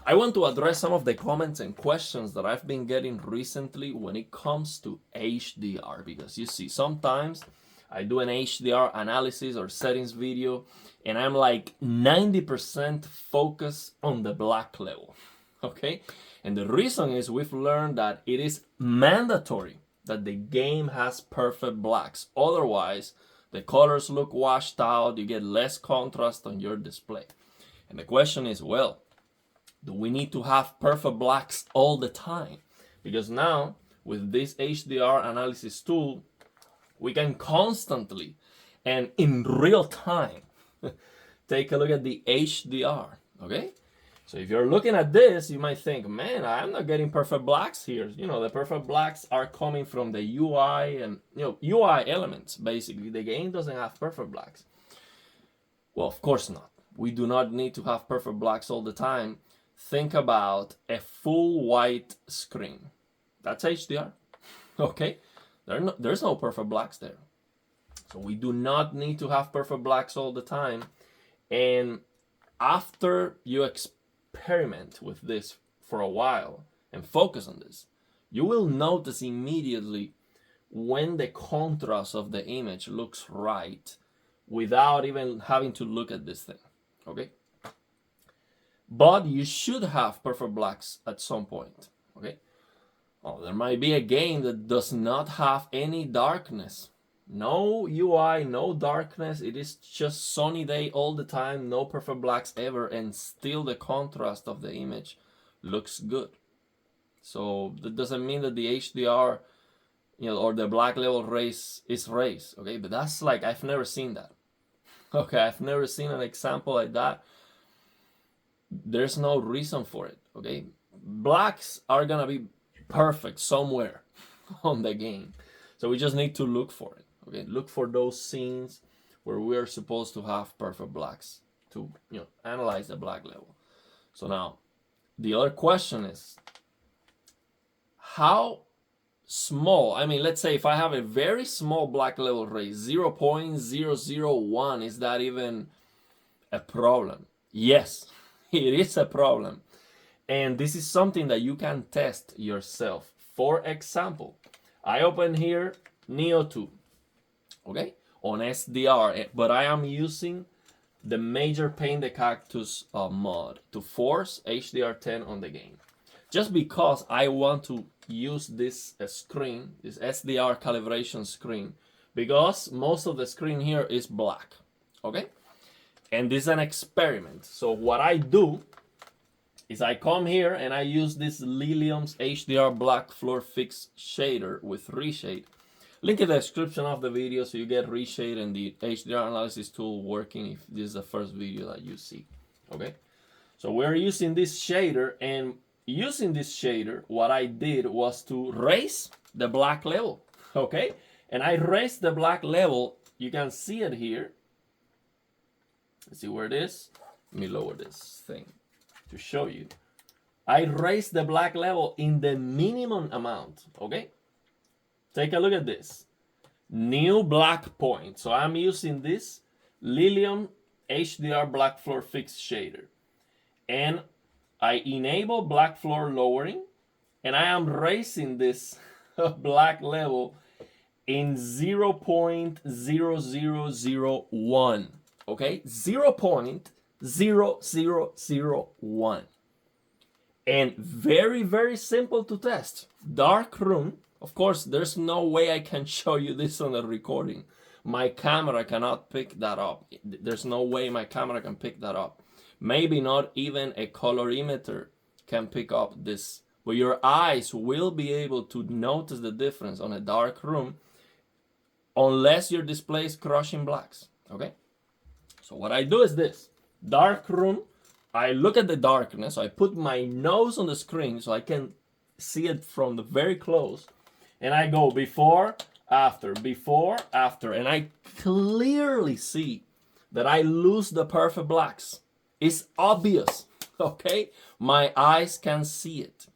I want to address some of the comments and questions that I've been getting recently when it comes to HDR, because you see, sometimes I do an HDR analysis or settings video and I'm like 90% focused on the black level, okay? And the reason is we've learned that it is mandatory that the game has perfect blacks. Otherwise, the colors look washed out, you get less contrast on your display. And the question is, well, do we need to have perfect blacks all the time? Because now, with this HDR analysis tool, we can constantly and in real time take a look at the HDR, okay? So if you're looking at this, you might think, man, I'm not getting perfect blacks here. You know, the perfect blacks are coming from the UI and, UI elements, basically. The game doesn't have perfect blacks. Well, of course not. We do not need to have perfect blacks all the time. Think about a full white screen. That's HDR, okay? There's no perfect blacks there. So we do not need to have perfect blacks all the time. And after you experiment with this for a while and focus on this, you will notice immediately when the contrast of the image looks right without even having to look at this thing, okay? But you should have perfect blacks at some point, okay? Oh, there might be a game that does not have any darkness. No UI, no darkness. It is just sunny day all the time, no perfect blacks ever, and still the contrast of the image looks good. So that doesn't mean that the HDR, or the black level race is raised, okay? But that's like, I've never seen that. Okay, I've never seen an example like that. There's no reason for it, okay? Blacks are gonna be perfect somewhere on the game. So we just need to look for it, okay? Look for those scenes where we're supposed to have perfect blacks to, analyze the black level. So now, the other question is, how small, let's say if I have a very small black level raise, 0.001, is that even a problem? Yes, it is a problem. And this is something that you can test yourself. For example, I open here Neo 2, okay, on SDR, but I am using the MajorPainTheCactus mod to force HDR10 on the game. Just because I want to use this screen, this SDR calibration screen, because most of the screen here is black, okay? And this is an experiment. So what I do is I come here and I use this Lilium's HDR Black Floor Fix shader with Reshade. Link in the description of the video so you get Reshade and the HDR analysis tool working if this is the first video that you see, okay? So we're using this shader, and using this shader, what I did was to raise the black level, okay? And I raised the black level, you can see it here. Let's see where it is. Let me lower this thing to show you. I raised the black level in the minimum amount, okay? Take a look at this. New black point. So I'm using this Lilium HDR Black Floor Fix shader. And I enable black floor lowering, and I am raising this black level in 0.0001, okay? 0.0001. And very, very simple to test. Dark room. Of course, there's no way I can show you this on the recording. My camera cannot pick that up. There's no way my camera can pick that up. Maybe not even a colorimeter can pick up this. But your eyes will be able to notice the difference on a dark room unless your display is crushing blacks, okay? So what I do is this. Dark room, I look at the darkness. So I put my nose on the screen so I can see it from the very close. And I go before, after, and I clearly see that I lose the perfect blacks. It's obvious, okay? My eyes can see it.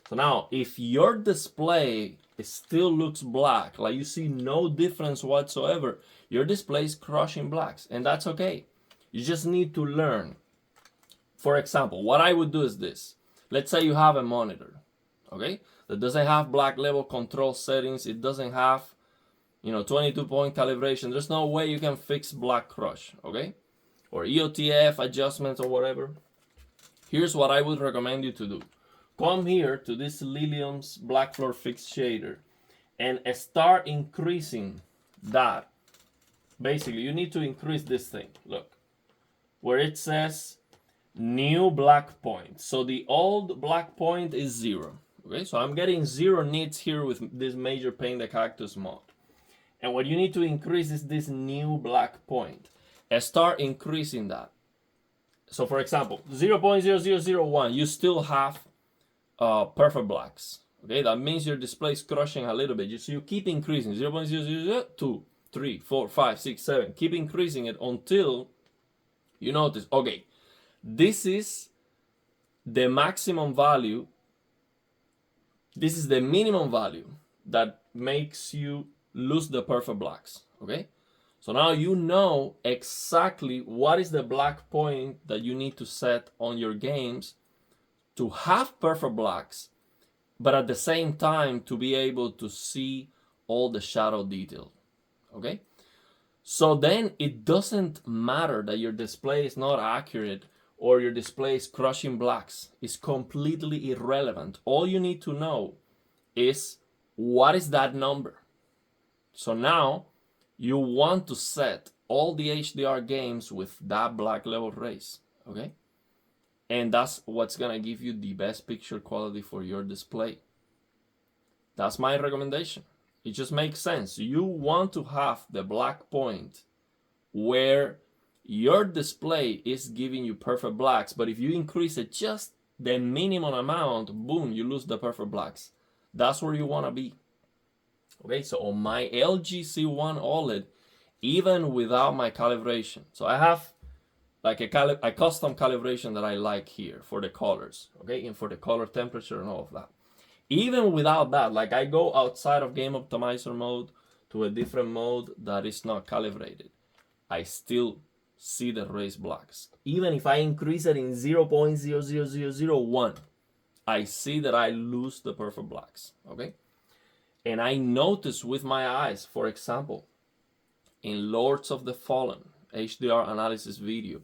So now, if your display still looks black, like you see no difference whatsoever, your display is crushing blacks, and that's okay. You just need to learn For example, what I would do is this. Let's say you have a monitor, okay, that doesn't have black level control settings. It doesn't have, 22-point calibration. There's no way you can fix black crush, okay, or EOTF adjustments or whatever. Here's what I would recommend you to do. Come here to this Lilium's black floor fix shader and start increasing that. Basically, you need to increase this thing. Look, where it says new black point. So the old black point is 0. Okay, so I'm getting 0 nits here with this MajorPainTheCactus mod. And what you need to increase is this new black point. And start increasing that. So for example, 0.0001, you still have perfect blacks. Okay, that means your display is crushing a little bit. So you keep increasing 0.0002, 3, 4, 5, 6, 7. Keep increasing it until you notice, okay, this is the maximum value. This is the minimum value that makes you lose the perfect blacks. Okay, so now you know exactly what is the black point that you need to set on your games to have perfect blacks, but at the same time to be able to see all the shadow detail. Okay, so then it doesn't matter that your display is not accurate or your display is crushing blacks. It's completely irrelevant. All you need to know is what is that number. So now you want to set all the HDR games with that black level race, okay? And that's what's gonna give you the best picture quality for your display. That's my recommendation. It just makes sense. You want to have the black point where your display is giving you perfect blacks, but if you increase it just the minimum amount, boom, you lose the perfect blacks. That's where you wanna be. Okay, so on my LG C1 OLED, even without my calibration, so I have like a custom calibration that I like here for the colors, okay, and for the color temperature and all of that. Even without that, like I go outside of game optimizer mode to a different mode that is not calibrated, I still see the raised blacks. Even if I increase it in 0.00001, I see that I lose the perfect blacks, okay? And I notice with my eyes, for example, in Lords of the Fallen HDR analysis video,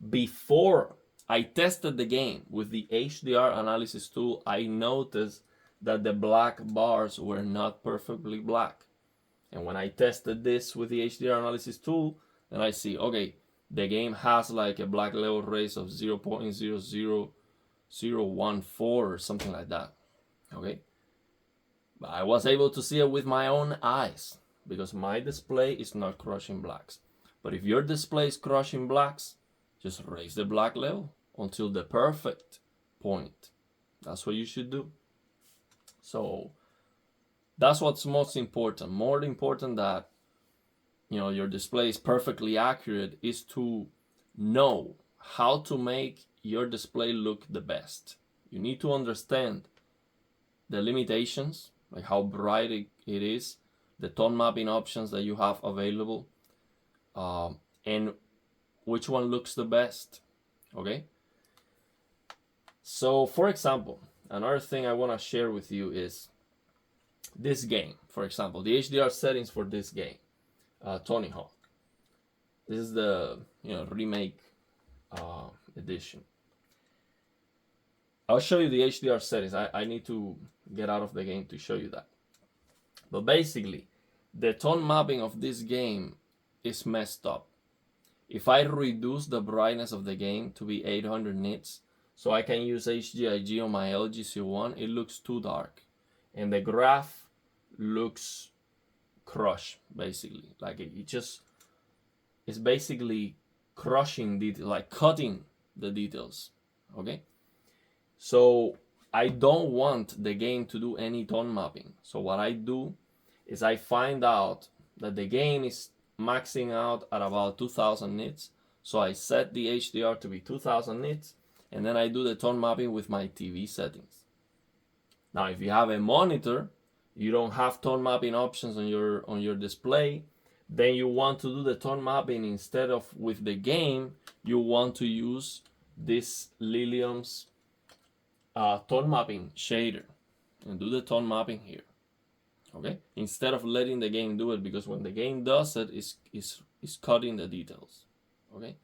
before I tested the game with the HDR analysis tool, I noticed that the black bars were not perfectly black. And when I tested this with the HDR analysis tool, then I see, okay, the game has like a black level race of 0.00014 or something like that, okay? But I was able to see it with my own eyes because my display is not crushing blacks. But if your display is crushing blacks, just raise the black level until the perfect point. That's what you should do. So that's what's most important. More important that your display is perfectly accurate is to know how to make your display look the best. You need to understand the limitations, like how bright it is, the tone mapping options that you have available, and which one looks the best, okay? So, for example, another thing I want to share with you is this game, for example, the HDR settings for this game, Tony Hawk. This is the remake edition. I'll show you the HDR settings. I need to get out of the game to show you that. But basically, the tone mapping of this game is messed up. If I reduce the brightness of the game to be 800 nits, so I can use HGIG on my LG C1, it looks too dark. And the graph looks crushed, basically. Like it's basically crushing detail, like cutting the details, okay? So I don't want the game to do any tone mapping. So what I do is I find out that the game is maxing out at about 2000 nits. So I set the HDR to be 2000 nits, and then I do the tone mapping with my TV settings. Now, if you have a monitor, you don't have tone mapping options on your display, then you want to do the tone mapping instead of with the game, you want to use this Lilium's tone mapping shader and do the tone mapping here. Okay, instead of letting the game do it, because when the game does it, it's cutting the details. Okay,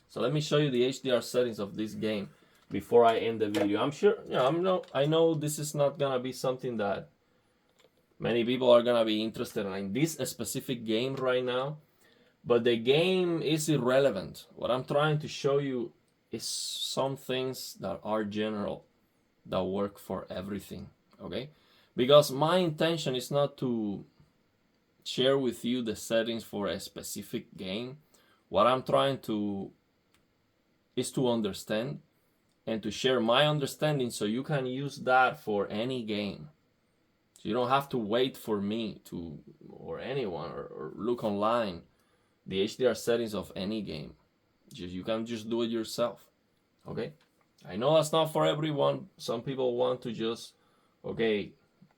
so let me show you the HDR settings of this game before I end the video. I'm sure, I know this is not gonna be something that many people are gonna be interested in this specific game right now, but the game is irrelevant. What I'm trying to show you is some things that are general, that work for everything. Okay, because my intention is not to share with you the settings for a specific game. What I'm trying to is to understand and to share my understanding so you can use that for any game. So you don't have to wait for me to, or anyone, or look online the HDR settings of any game. You can just do it yourself. Okay, I know that's not for everyone. Some people want to just, okay,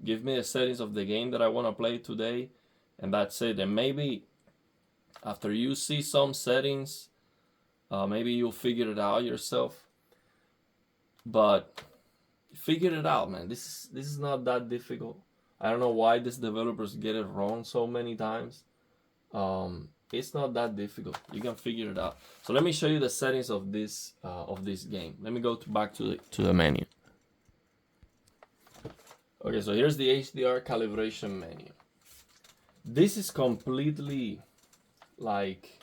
give me the settings of the game that I want to play today, and that's it. And maybe after you see some settings, maybe you'll figure it out yourself. But figure it out, man. This is not that difficult. I don't know why these developers get it wrong so many times. It's not that difficult. You can figure it out. So let me show you the settings of this game. Let me go back to the menu. Okay, so here's the HDR calibration menu. This is completely like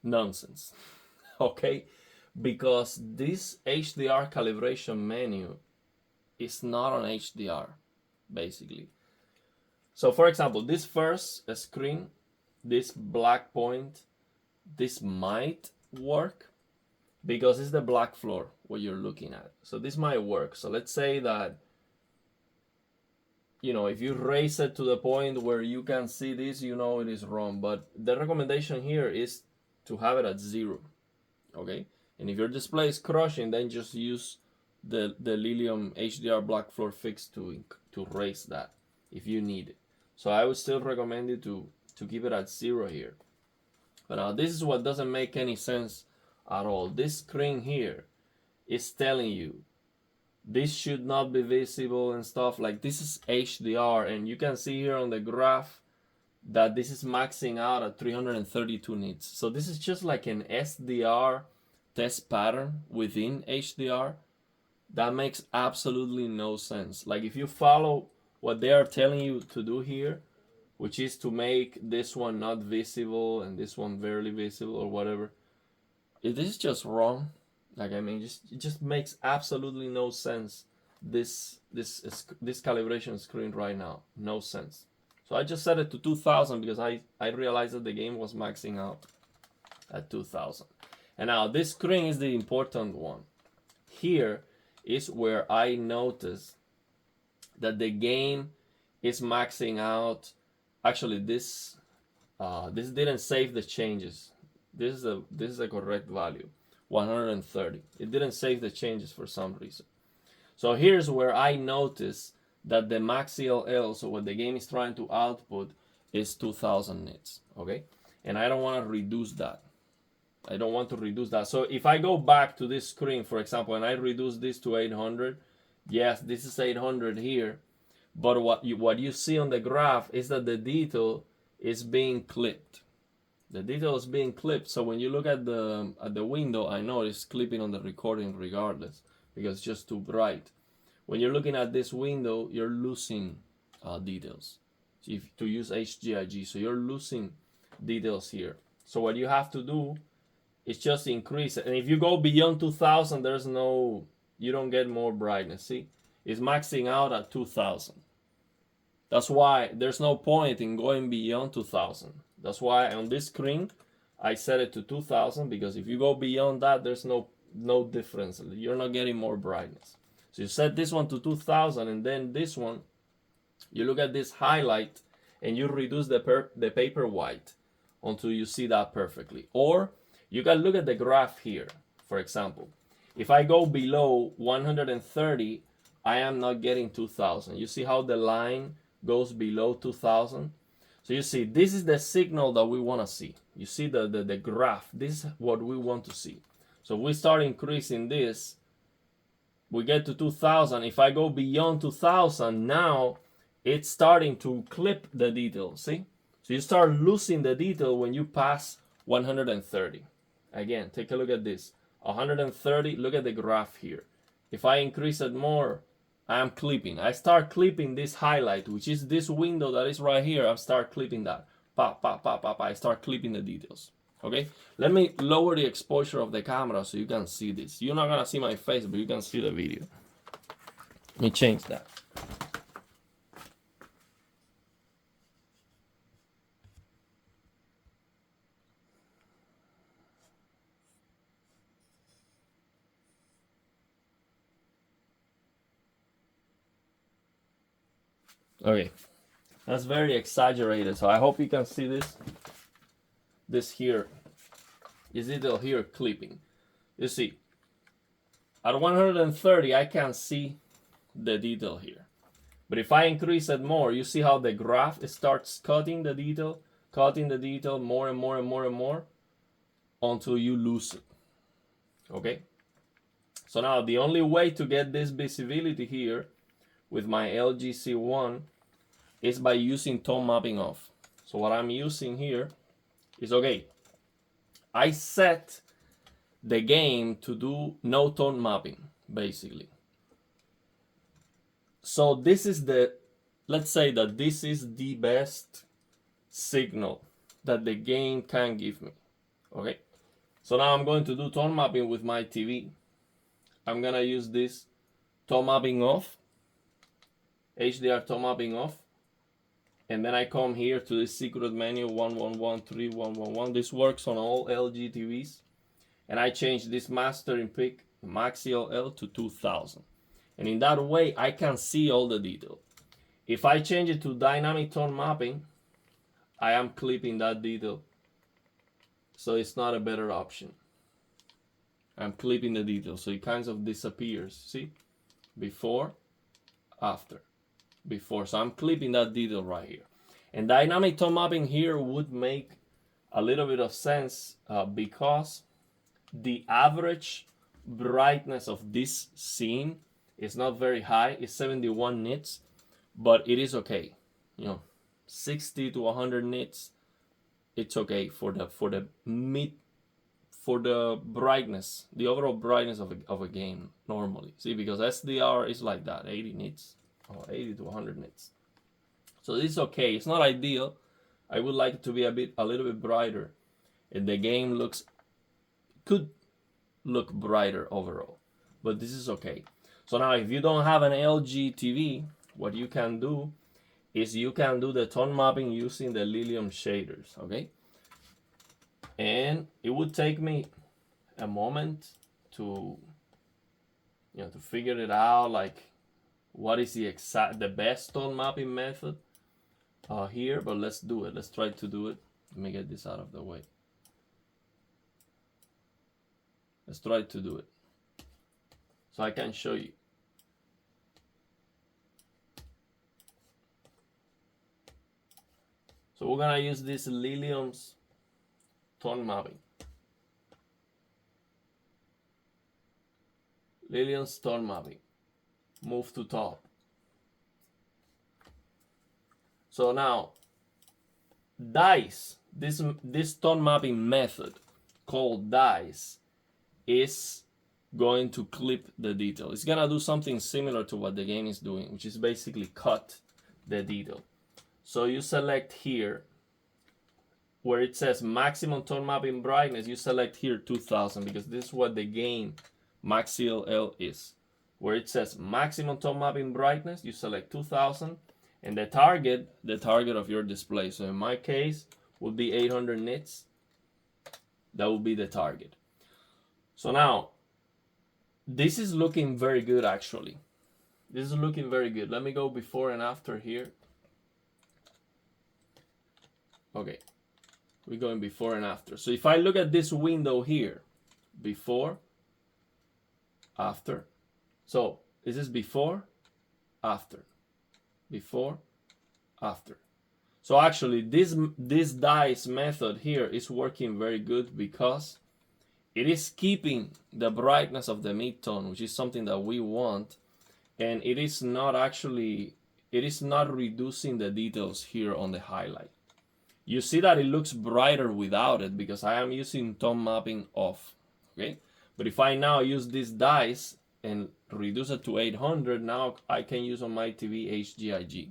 nonsense, okay? Because this HDR calibration menu is not on HDR, basically. So for example, this first screen, this black point, this might work because it's the black floor what you're looking at. So this might work. So let's say that, if you raise it to the point where you can see this, it is wrong. But the recommendation here is to have it at 0, okay? And if your display is crushing, then just use the Lilium HDR Black floor fix to raise that if you need it. So I would still recommend you to keep it at 0 here. But now this is what doesn't make any sense at all. This screen here is telling you this should not be visible and stuff. Like, this is HDR, and you can see here on the graph that this is maxing out at 332 nits. So this is just like an SDR test pattern within HDR. That makes absolutely no sense. Like, if you follow what they are telling you to do here, which is to make this one not visible and this one barely visible or whatever, this is just wrong. Like, I mean, it just makes absolutely no sense. This calibration screen right now, no sense. So I just set it to 2000 because I realized that the game was maxing out at 2000. And now this screen is the important one. Here is where I noticed that the game is maxing out. Actually, this didn't save the changes. This is a correct value. 130. It didn't save the changes for some reason. So here's where I notice that the max CLL, so what the game is trying to output, is 2000 nits, okay? And I don't want to reduce that. I don't want to reduce that. So if I go back to this screen, for example, and I reduce this to 800, yes, this is 800 here, but what you see on the graph is that the detail is being clipped. The detail is being clipped. So when you look at the window, I know it's clipping on the recording regardless because it's just too bright. When you're looking at this window, you're losing details. So to use HGIG, so you're losing details here. So what you have to do is just increase it. And if you go beyond 2000, you don't get more brightness. See, it's maxing out at 2000. That's why there's no point in going beyond 2000. That's why on this screen, I set it to 2000 because if you go beyond that, there's no difference. You're not getting more brightness. So you set this one to 2000 and then this one, you look at this highlight and you reduce the paper white until you see that perfectly. Or you can look at the graph here, for example. If I go below 130, I am not getting 2000. You see how the line goes below 2000? So you see, this is the signal that we want to see. You see the graph. This is what we want to see. So if we start increasing this, we get to 2000. If I go beyond 2000, now it's starting to clip the detail, see? So you start losing the detail when you pass 130. Again, take a look at this. 130, look at the graph here. If I increase it more, I am clipping. I start clipping this highlight, which is this window that is right here. I start clipping that. Pop, pop, pop, pop. I start clipping the details. Okay? Let me lower the exposure of the camera so you can see this. You're not gonna see my face, but you can see the video. Let me change that. Okay, that's very exaggerated, so I hope you can see this. This here is detail here clipping. You see, at 130 I can see the detail here. But if I increase it more, you see how the graph starts cutting the detail more and more and more and more until you lose it. Okay? So now the only way to get this visibility here with my LG C1 is by using tone mapping off. So what I'm using here is, okay, I set the game to do no tone mapping, basically. So this is the, let's say that this is the best signal that the game can give me, okay? So now I'm going to do tone mapping with my TV. I'm gonna use this tone mapping off, HDR tone mapping off, and then I come here to the secret menu 11131111. This works on all LG TVs, and I change this mastering pick Max CLL to 2000, and in that way I can see all the detail. If I change it to dynamic tone mapping, I am clipping that detail, so it's not a better option. I'm clipping the detail, so it kind of disappears. See, before, after, before. So I'm clipping that detail right here. And dynamic tone mapping here would make a little bit of sense because the average brightness of this scene is not very high. It's 71 nits, but it is okay. You know, 60 to 100 nits, it's okay for the brightness, the overall brightness of a game normally. See, because SDR is like that, 80 nits, or 80 to 100 nits. So this is okay. It's not ideal. I would like it to be a little bit brighter, and the game could look brighter overall, but this is okay. So now if you don't have an LG TV, what you can do is you can do the tone mapping using the Lilium shaders, okay? And it would take me a moment to, you know, to figure it out, like what is the best tone mapping method here, but let's do it. Let's try to do it. Let me get this out of the way. Let's try to do it so I can show you. So we're gonna use this Lilium's tone mapping. Lilium's tone mapping. Move to top. So now, dice, this tone mapping method called dice is going to clip the detail. It's gonna do something similar to what the game is doing, which is basically cut the detail. So you select here where it says maximum tone mapping brightness, you select here 2000 because this is what the game Max CLL is. Where it says maximum tone mapping brightness, you select 2000, and the target of your display. So in my case would be 800 nits. That would be the target. So now this is looking very good actually. This is looking very good. Let me go before and after here. Okay, we're going before and after. So if I look at this window here, before, after. So is this before, after, before, after. So actually this dice method here is working very good because it is keeping the brightness of the midtone, which is something that we want, and it is not reducing the details here on the highlight. You see that it looks brighter without it because I am using tone mapping off, okay? But if I now use these dice and reduce it to 800, now I can use on my TV HGIG,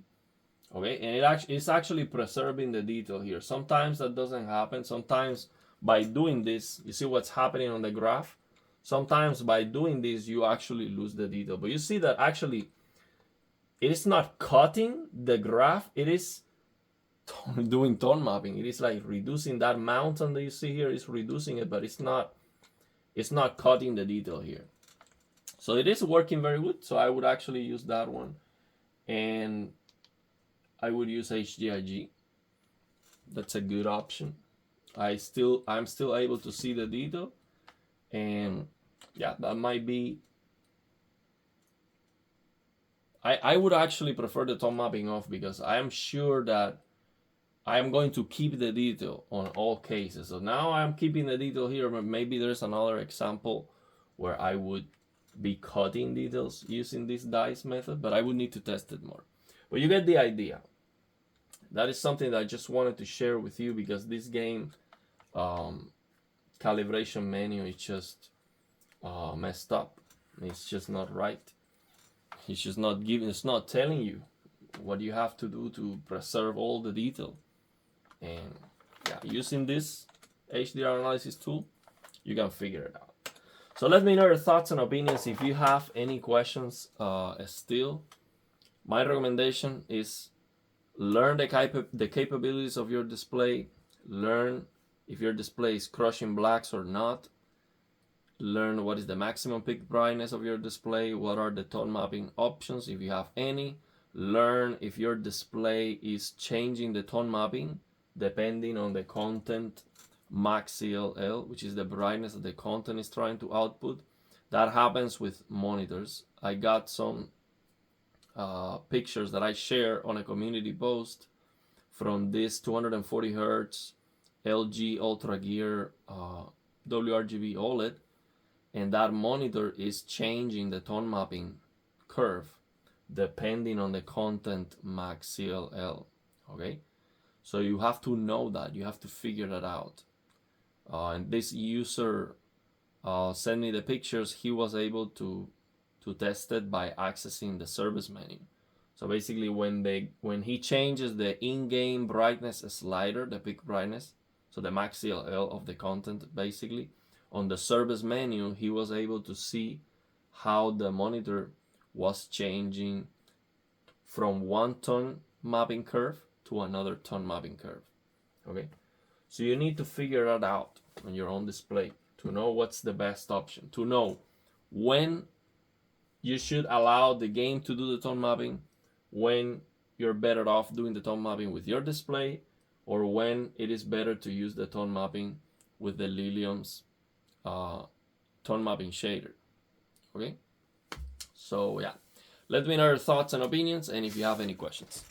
okay? And it's actually preserving the detail here. Sometimes that doesn't happen. Sometimes by doing this, you see what's happening on the graph? Sometimes by doing this, you actually lose the detail. But you see that actually it is not cutting the graph, it is doing tone mapping. It is like reducing that mountain that you see here, is reducing it, but it's not cutting the detail here. So it is working very good. So I would actually use that one, and I would use HDIG. That's a good option. I'm still able to see the detail, and yeah, that might be. I would actually prefer the tone mapping off because I am sure that I am going to keep the detail on all cases. So now I'm keeping the detail here, but maybe there's another example where I would be cutting details using this dice method, but I would need to test it more. But you get the idea. That is something that I just wanted to share with you because this game calibration menu is just messed up. It's just not right. It's just not giving, it's not telling you what you have to do to preserve all the detail. And yeah, using this HDR analysis tool, you can figure it out. So let me know your thoughts and opinions. If you have any questions still, my recommendation is learn the capabilities of your display, learn if your display is crushing blacks or not, learn what is the maximum peak brightness of your display, what are the tone mapping options if you have any, learn if your display is changing the tone mapping depending on the content max CLL, which is the brightness that the content is trying to output. That happens with monitors. I got some pictures that I share on a community post from this 240 Hertz LG Ultra Gear WRGB OLED, and that monitor is changing the tone mapping curve depending on the content max CLL, okay? So you have to know that, you have to figure that out. And this user sent me the pictures. He was able to test it by accessing the service menu. So basically when he changes the in-game brightness slider, the peak brightness, so the max CLL of the content basically, on the service menu, he was able to see how the monitor was changing from one tone mapping curve to another tone mapping curve, okay? So you need to figure that out on your own display to know what's the best option, to know when you should allow the game to do the tone mapping, when you're better off doing the tone mapping with your display, or when it is better to use the tone mapping with the Lilium's tone mapping shader, okay? So yeah, let me know your thoughts and opinions, and if you have any questions.